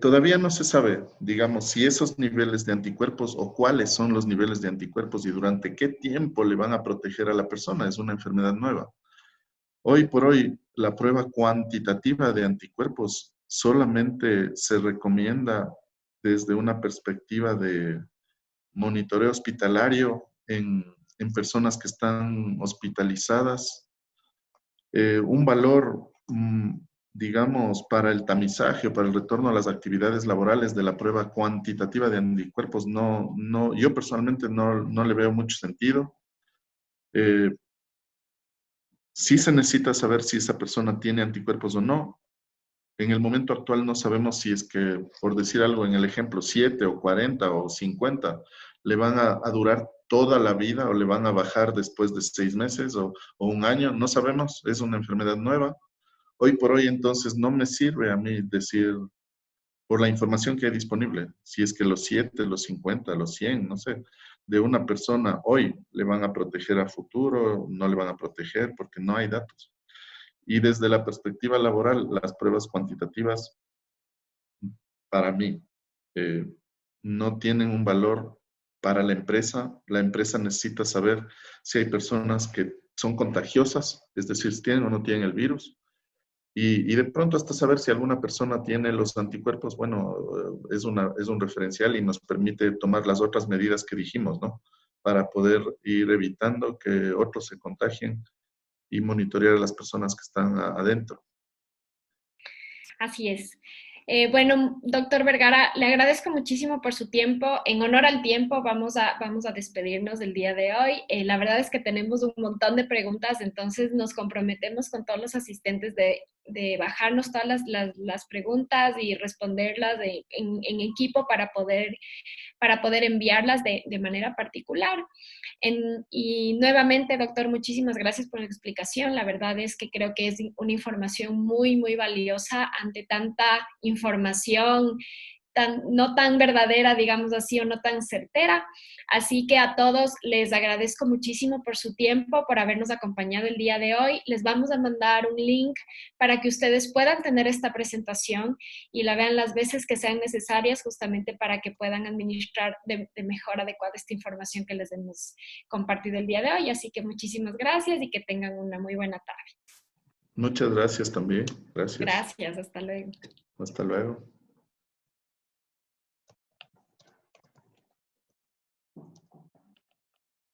Todavía no se sabe, digamos, si esos niveles de anticuerpos o cuáles son los niveles de anticuerpos y durante qué tiempo le van a proteger a la persona. Es una enfermedad nueva. Hoy por hoy, la prueba cuantitativa de anticuerpos solamente se recomienda desde una perspectiva de monitoreo hospitalario en personas que están hospitalizadas. Un valor, digamos, para el tamizaje o para el retorno a las actividades laborales de la prueba cuantitativa de anticuerpos, yo personalmente no le veo mucho sentido. Sí se necesita saber si esa persona tiene anticuerpos o no. En el momento actual no sabemos si es que, por decir algo en el ejemplo, 7 o 40 o 50 le van a durar toda la vida o le van a bajar después de 6 meses o un año. No sabemos, es una enfermedad nueva. Hoy por hoy entonces no me sirve a mí decir por la información que hay disponible, si es que los 7, los 50, los 100, no sé, de una persona hoy le van a proteger a futuro, no le van a proteger porque no hay datos. Y desde la perspectiva laboral, las pruebas cuantitativas, para mí, eh, no tienen un valor para la empresa. La empresa necesita saber si hay personas que son contagiosas, es decir, si tienen o no tienen el virus. Y de pronto hasta saber si alguna persona tiene los anticuerpos, bueno, es un referencial y nos permite tomar las otras medidas que dijimos, ¿no? Para poder ir evitando que otros se contagien y monitorear a las personas que están adentro.
Así es. Bueno, doctor Vergara, le agradezco muchísimo por su tiempo. En honor al tiempo, vamos a despedirnos del día de hoy. La verdad es que tenemos un montón de preguntas, entonces nos comprometemos con todos los asistentes de bajarnos todas las preguntas y responderlas en equipo para poder enviarlas de manera particular. Y nuevamente, doctor, muchísimas gracias por la explicación. La verdad es que creo que es una información muy, muy valiosa ante tanta información no tan verdadera, digamos así, o no tan certera. Así que a todos les agradezco muchísimo por su tiempo, por habernos acompañado el día de hoy. Les vamos a mandar un link para que ustedes puedan tener esta presentación y la vean las veces que sean necesarias, justamente para que puedan administrar de mejor adecuada esta información que les hemos compartido el día de hoy. Así que muchísimas gracias y que tengan una muy buena tarde.
Muchas gracias también. Gracias.
Gracias, hasta luego.
Hasta luego.